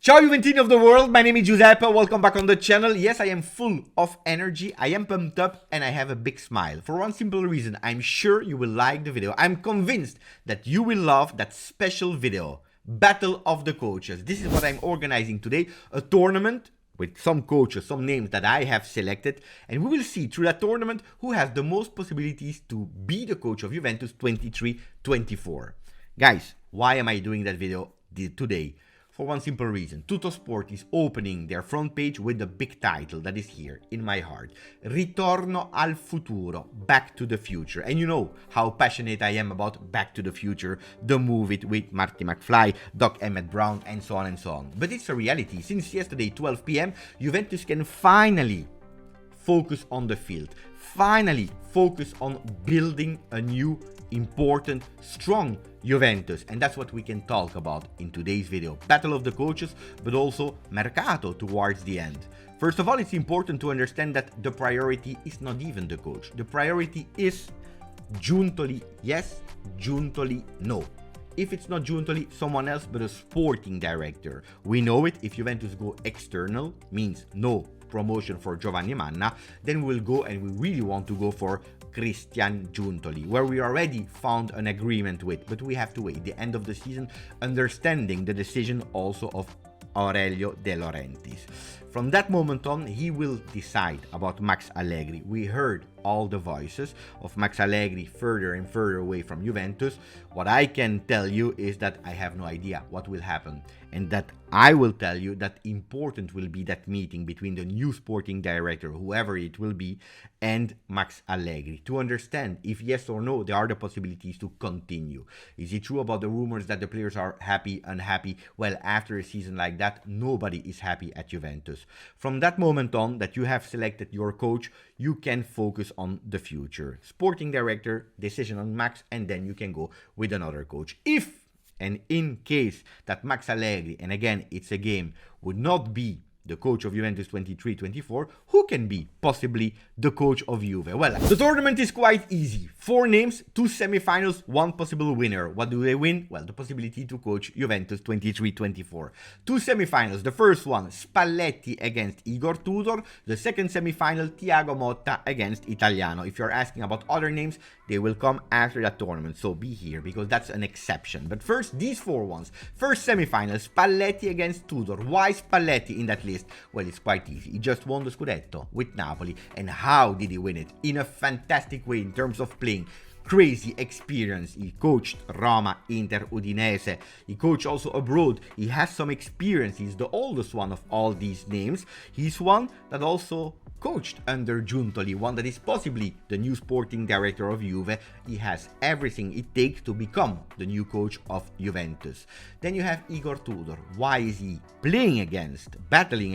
Ciao Juventini of the world, my name is Giuseppe, welcome back on the channel. Yes, I am full of energy, I am pumped up, and I have a big smile. For one simple reason, I'm sure you will like the video. I'm convinced that you will love that special video, Battle of the Coaches. This is what I'm organizing today, a tournament with some coaches, some names that I have selected, and we will see through that tournament who has the most possibilities to be the coach of Juventus 23-24. Guys, why am I doing that video today? For one simple reason, Tuttosport is opening their front page with a big title that is here in my heart. Ritorno al futuro, Back to the Future. And you know how passionate I am about Back to the Future, the movie with Marty McFly, Doc Emmett Brown, and so on and so on. But it's a reality. Since yesterday, 12 p.m., Juventus can finally focus on the field. Finally focus on building a new, important, strong Juventus, and that's what we can talk about in today's video. Battle of the coaches, but also Mercato towards the end. First of all, it's important to understand that the priority is not even the coach. The priority is Giuntoli yes, Giuntoli no. If it's not Giuntoli, someone else, but a sporting director. We know it. If Juventus go external, means no promotion for Giovanni Manna, then we'll go and we really want to go for Cristian Giuntoli, where we already found an agreement with, but we have to wait the end of the season, understanding the decision also of Aurelio De Laurentiis. From that moment on, he will decide about Max Allegri. We heard all the voices of Max Allegri further and further away from Juventus. What I can tell you is that I have no idea what will happen, and that I will tell you that important will be that meeting between the new sporting director, whoever it will be, and Max Allegri, to understand if yes or no there are the possibilities to continue. Is it true about the rumors that the players are happy, unhappy? Well, after a season like that, nobody is happy at Juventus. From that moment on that you have selected your coach, you can focus on the future. Sporting director, decision on Max, and then you can go with another coach. If and in case that Max Allegri, and again it's a game, would not be the coach of Juventus 23-24, who can be possibly the coach of Juve? Well, the tournament is quite easy. 4 names, 2 semifinals, 1 possible winner. What do they win? Well, the possibility to coach Juventus 23-24. 2 semifinals. The first one, Spalletti against Igor Tudor. The second semifinal, Thiago Motta against Italiano. If you're asking about other names, they will come after that tournament. So be here, because that's an exception. But first, these 4 ones. First semifinal, Spalletti against Tudor. Why Spalletti in that list? Well, it's quite easy. He just won the Scudetto with Napoli. And how did he win it? In a fantastic way in terms of playing. Crazy experience. He coached Roma, Inter, Udinese. He coached also abroad. He has some experience. He's the oldest one of all these names. He's one that also coached under Giuntoli, one that is possibly the new sporting director of Juve. He has everything it takes to become the new coach of Juventus. Then you have Igor Tudor. Why is he battling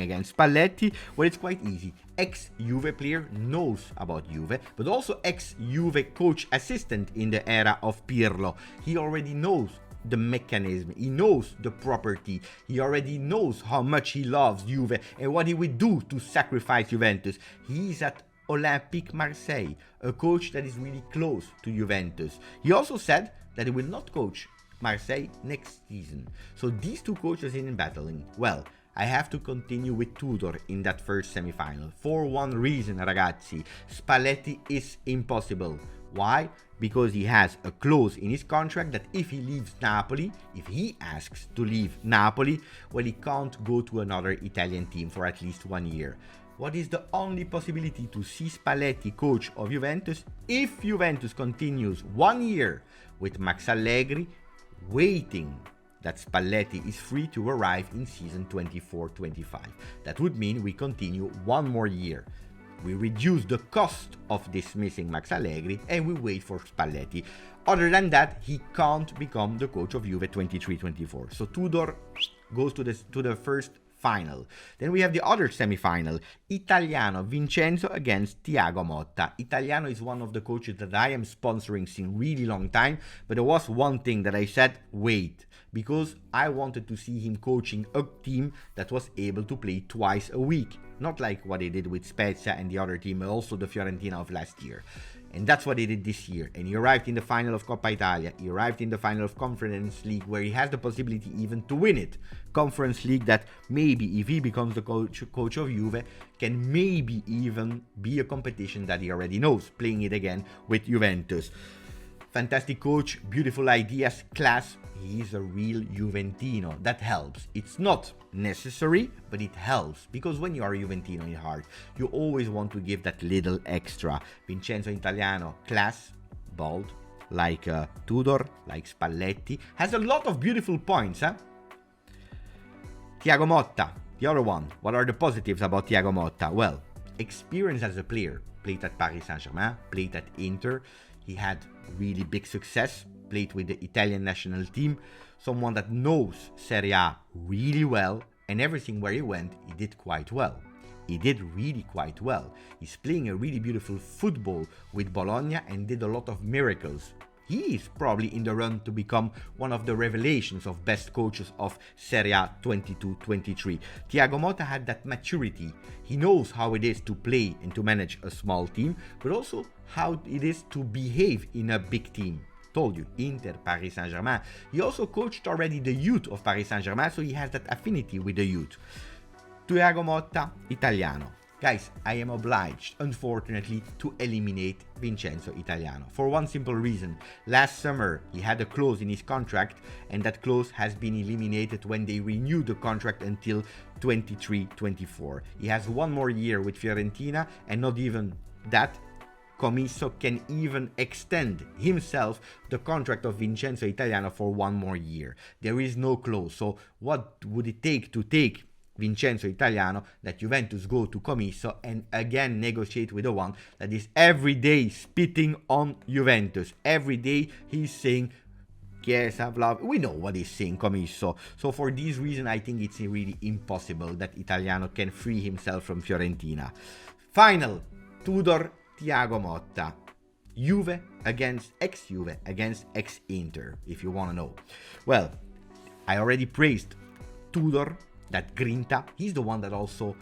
against Spalletti? Well, it's quite easy. Ex-Juve player, knows about Juve, but also ex-Juve coach assistant in the era of Pirlo. He already knows the mechanism, he knows the property, he already knows how much he loves Juve and what he would do to sacrifice Juventus. He's at Olympique Marseille, a coach that is really close to Juventus. He also said that he will not coach Marseille next season. So these 2 coaches in battling. Well, I have to continue with Tudor in that first semifinal. For one reason, ragazzi, Spalletti is impossible. Why? Because he has a clause in his contract that if he leaves Napoli, if he asks to leave Napoli, well, he can't go to another Italian team for at least 1 year. What is the only possibility to see Spalletti coach of Juventus? If Juventus continues 1 year with Max Allegri, waiting that Spalletti is free to arrive in season 24-25. That would mean we continue 1 more year. We reduce the cost of dismissing Max Allegri and we wait for Spalletti. Other than that, he can't become the coach of Juve 23-24. So Tudor goes to the first final. Then we have the other semi-final, Italiano Vincenzo against Thiago Motta. Italiano is one of the coaches that I am sponsoring since really long time, but there was one thing that I said, wait, because I wanted to see him coaching a team that was able to play twice a week. Not like what he did with Spezia and the other team, but also the Fiorentina of last year. And that's what he did this year. And he arrived in the final of Coppa Italia. He arrived in the final of Conference League, where he has the possibility even to win it. Conference League that maybe, if he becomes the coach of Juve, can maybe even be a competition that he already knows, playing it again with Juventus. Fantastic coach, beautiful ideas, class. He's a real Juventino. That helps. It's not necessary, but it helps, because when you are a Juventino in heart, you always want to give that little extra. Vincenzo Italiano, class, bold, like Tudor, like Spalletti, has a lot of beautiful points. Thiago Motta, the other one. What are the positives about Thiago Motta? Well, experience as a player. Played at Paris Saint-Germain, played at Inter. He had really big success, played with the Italian national team, someone that knows Serie A really well, and everything where he went, he did quite well. He did really quite well. He's playing a really beautiful football with Bologna and did a lot of miracles. He is probably in the run to become one of the revelations of best coaches of Serie A 22-23. Thiago Motta had that maturity. He knows how it is to play and to manage a small team, but also how it is to behave in a big team. Told you, Inter, Paris Saint-Germain. He also coached already the youth of Paris Saint-Germain, so he has that affinity with the youth. Thiago Motta, Italiano. Guys, I am obliged, unfortunately, to eliminate Vincenzo Italiano. For one simple reason. Last summer, he had a clause in his contract, and that clause has been eliminated when they renewed the contract until 23-24. He has one more year with Fiorentina, and not even that. Commisso can even extend himself the contract of Vincenzo Italiano for one more year. There is no clause. So what would it take to take Vincenzo Italiano, that Juventus go to Commisso and again negotiate with the one that is every day spitting on Juventus? Every day he's saying, Chiesa, Vlahovic. We know what he's saying, Commisso. So for this reason, I think it's really impossible that Italiano can free himself from Fiorentina. Final, Tudor, Thiago Motta. Juve against ex-Juve against ex-Inter, if you want to know. Well, I already praised Tudor, that grinta. He's the one that also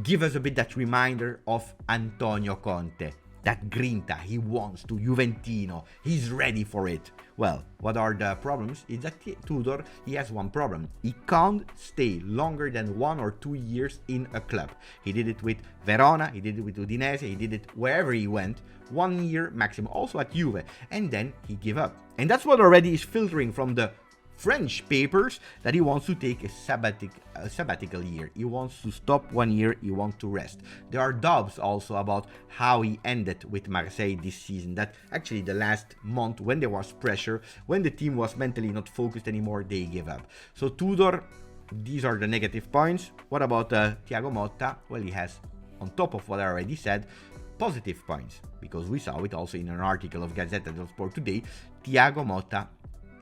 give us a bit that reminder of Antonio Conte. That grinta, he wants to Juventino. He's ready for it. Well, what are the problems? Is that Tudor, he has one problem. He can't stay longer than 1 or 2 years in a club. He did it with Verona, he did it with Udinese, he did it wherever he went. 1 year maximum, also at Juve. And then he gave up. And that's what already is filtering from the French papers, that he wants to take a sabbatical year. He wants to stop 1 year, he wants to rest. There are doubts also about how he ended with Marseille this season, that actually the last month, when there was pressure, when the team was mentally not focused anymore, they gave up. So Tudor, these are the negative points. What about Thiago Motta? Well, he has, on top of what I already said, positive points, because we saw it also in an article of Gazzetta dello Sport today. Thiago Motta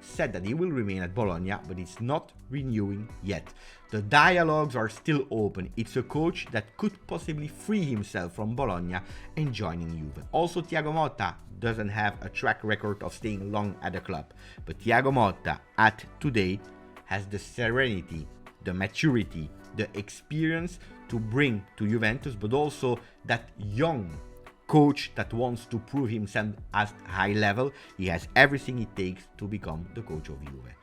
said that he will remain at Bologna, but it's not renewing yet. The dialogues are still open. It's a coach that could possibly free himself from Bologna and joining Juve. Also, Thiago Motta doesn't have a track record of staying long at the club, but Thiago Motta at today has the serenity, the maturity, the experience to bring to Juventus, but also that young coach that wants to prove himself at high level. He has everything it takes to become the coach of Juve.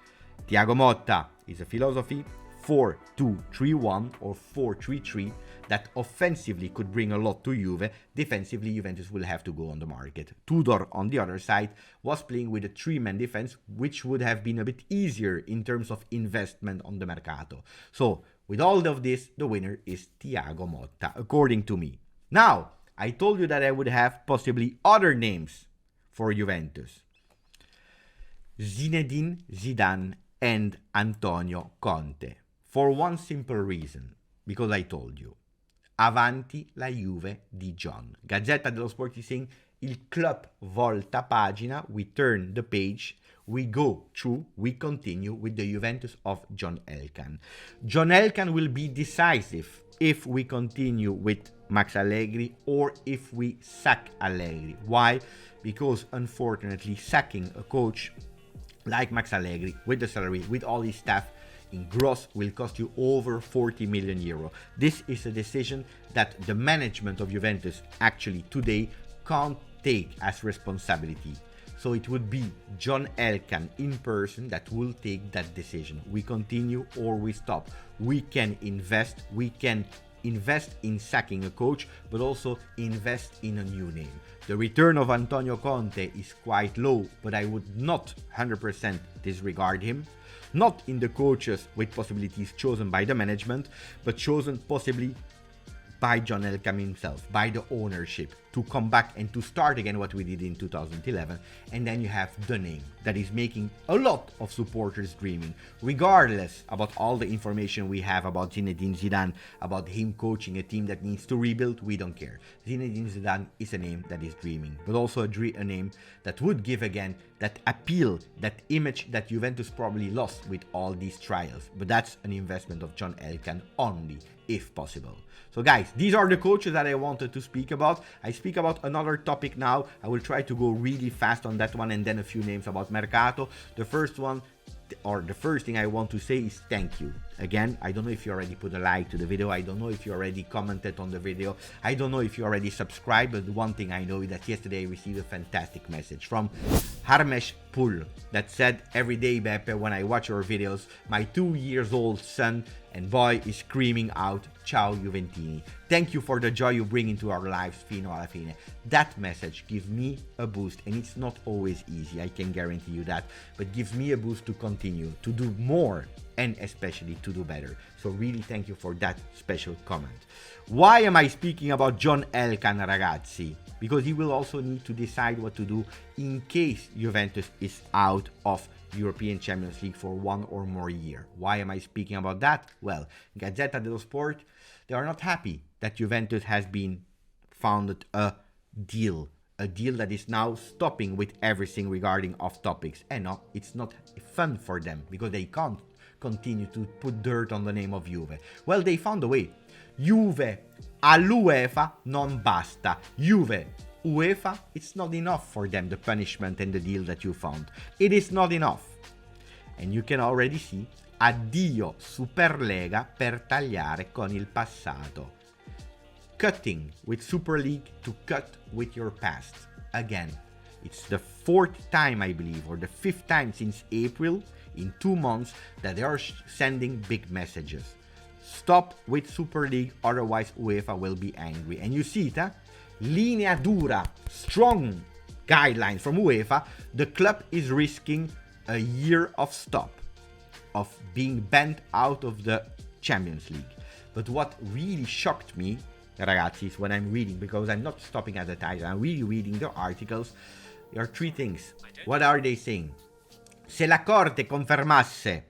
Thiago Motta is a philosophy 4-2-3-1 or 4-3-3 that offensively could bring a lot to Juve. Defensively, Juventus will have to go on the market. Tudor, on the other side, was playing with a 3-man defense, which would have been a bit easier in terms of investment on the Mercato. So, with all of this, the winner is Thiago Motta, according to me. Now, I told you that I would have possibly other names for Juventus. Zinedine Zidane and Antonio Conte. For one simple reason, because I told you. Avanti la Juve di John. Gazzetta dello Sport is saying, il club volta pagina, we turn the page, we go through, we continue with the Juventus of John Elkann. John Elkann will be decisive if we continue with Max Allegri or if we sack Allegri. Why? Because unfortunately, sacking a coach like Max Allegri with the salary, with all his staff, in gross will cost you over 40 million euro. This is a decision that the management of Juventus actually today can't take as responsibility. So it would be John Elkann in person that will take that decision. We continue or we stop. We can invest in sacking a coach, but also invest in a new name. The return of Antonio Conte is quite low, but I would not 100% disregard him. Not in the coaches with possibilities chosen by the management, but chosen possibly by John Elkann himself, by the ownership, to come back and to start again what we did in 2011. And then you have the name that is making a lot of supporters dreaming, regardless about all the information we have about Zinedine Zidane, about him coaching a team that needs to rebuild. We don't care. Zinedine Zidane is a name that is dreaming, but also a name that would give again that appeal, that image that Juventus probably lost with all these trials. But that's an investment of John Elkann only, if possible. So guys, these are the coaches that I wanted to speak about. I speak about another topic now. I will try to go really fast on that one, and then a few names about Mercato. The first one, or the first thing I want to say is thank you. Again, I don't know if you already put a like to the video. I don't know if you already commented on the video. I don't know if you already subscribed, but one thing I know is that yesterday I received a fantastic message from Harmesh Pul that said, "Every day, Beppe, when I watch your videos, my 2-year-old son and boy is screaming out, Ciao Juventini. Thank you for the joy you bring into our lives, fino alla fine." That message gives me a boost, and it's not always easy, I can guarantee you that, but gives me a boost to continue, to do more, and especially to do better. So really thank you for that special comment. Why am I speaking about John Elkann, ragazzi? Because he will also need to decide what to do in case Juventus is out of European Champions League for 1 or more year. Why am I speaking about that? Well, Gazzetta dello Sport, they are not happy that Juventus has been founded a deal that is now stopping with everything regarding off topics. And no, it's not fun for them because they can't continue to put dirt on the name of Juve. Well, they found a way. Juve all'UEFA non basta. Juve UEFA, it's not enough for them, the punishment and the deal that you found. It is not enough. And you can already see, addio Superlega per tagliare con il passato. Cutting with Super League to cut with your past. Again, it's the 4th time, I believe, or the 5th time since April, in 2 months, that they are sending big messages. Stop with Super League, otherwise UEFA will be angry. And you see it, huh? Linea dura, strong guidelines from UEFA. The club is risking a year of stop, of being banned out of the Champions League. But what really shocked me, ragazzi, is when I'm reading, because I'm not stopping at the title, I'm really reading the articles. There are 3 things. What are they saying? Se la Corte confermasse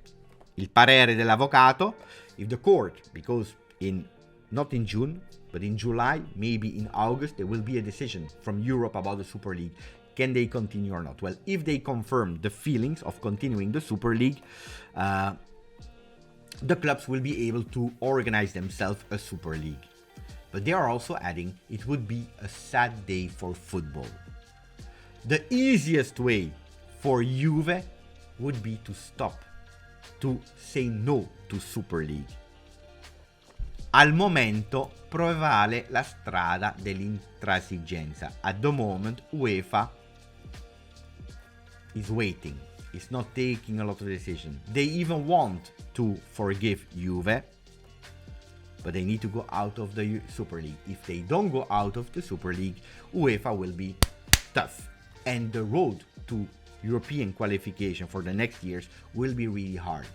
il parere dell'avvocato, if the court, because not in June, but in July, maybe in August, there will be a decision from Europe about the Super League. Can they continue or not? Well, if they confirm the feelings of continuing the Super League, the clubs will be able to organize themselves a Super League. But they are also adding, it would be a sad day for football. The easiest way for Juve would be to stop, to say no to Super League. Al momento prevale la strada dell'intransigenza. At the moment, UEFA is waiting. It's not taking a lot of decisions. They even want to forgive Juve, but they need to go out of the Super League. If they don't go out of the Super League, UEFA will be tough. And the road to European qualification for the next years will be really hard.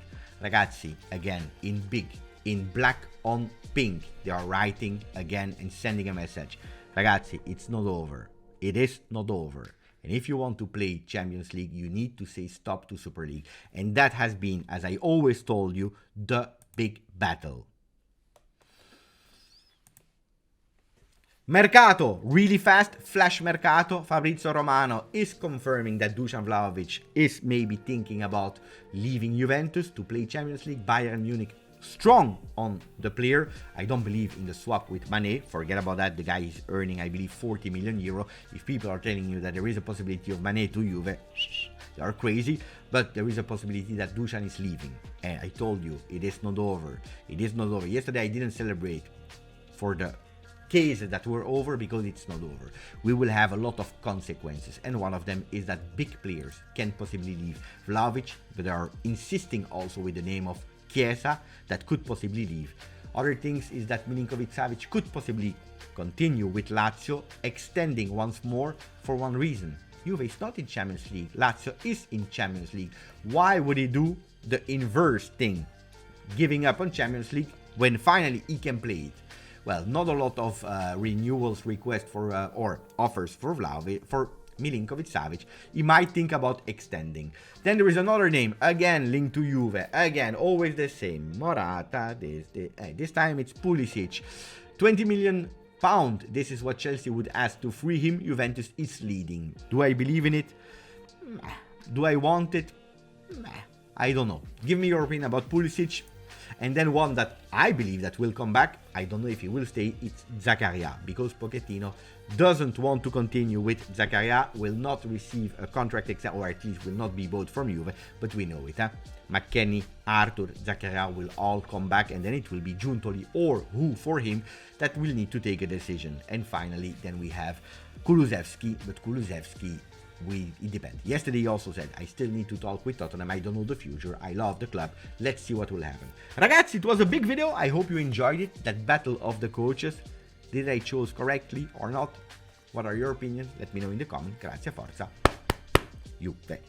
Ragazzi, again, in black on pink, they are writing again and sending a message. Ragazzi, it's not over. It is not over. And if you want to play Champions League, you need to say stop to Super League. And that has been, as I always told you, the big battle. Mercato, really fast, flash Mercato. Fabrizio Romano is confirming that Dusan Vlahovic is maybe thinking about leaving Juventus to play Champions League. Bayern Munich strong on the player. I don't believe in the swap with Mané. Forget about that. The guy is earning, I believe, 40 million euro. If people are telling you that there is a possibility of Mané to Juve, they are crazy. But there is a possibility that Dusan is leaving. And I told you, it is not over. It is not over. Yesterday I didn't celebrate for the cases that were over, because it's not over. We will have a lot of consequences, and one of them is that big players can possibly leave. Vlahovic, but they are insisting also with the name of Chiesa that could possibly leave. Other things is that Milinkovic-Savic could possibly continue with Lazio, extending once more for one reason. Juve is not in Champions League, Lazio is in Champions League. Why would he do the inverse thing, giving up on Champions League when finally he can play it? Well, not a lot of renewals requests for or offers for Vlahovic, for Milinkovic-Savic. He might think about extending. Then there is another name, again linked to Juve, again always the same, Morata. This time it's Pulisic, 20 million pound. This is what Chelsea would ask to free him. Juventus is leading. Do I believe in it? Do I want it? I don't know. Give me your opinion about Pulisic. And then one that I believe that will come back, I don't know if he will stay, it's Zakaria, because Pochettino doesn't want to continue with Zakaria, will not receive a contract extension, or at least will not be bought from Juve, but we know it. McKennie, Arthur, Zakaria will all come back, and then it will be Giuntoli or who for him that will need to take a decision. And finally, then we have Kulusevski, but Kulusevski, it depends. Yesterday he also said, I still need to talk with Tottenham, I don't know the future, I love the club, let's see what will happen. Ragazzi, it was a big video, I hope you enjoyed it, that battle of the coaches. Did I choose correctly or not? What are your opinions? Let me know in the comments. Grazie, forza, Juve.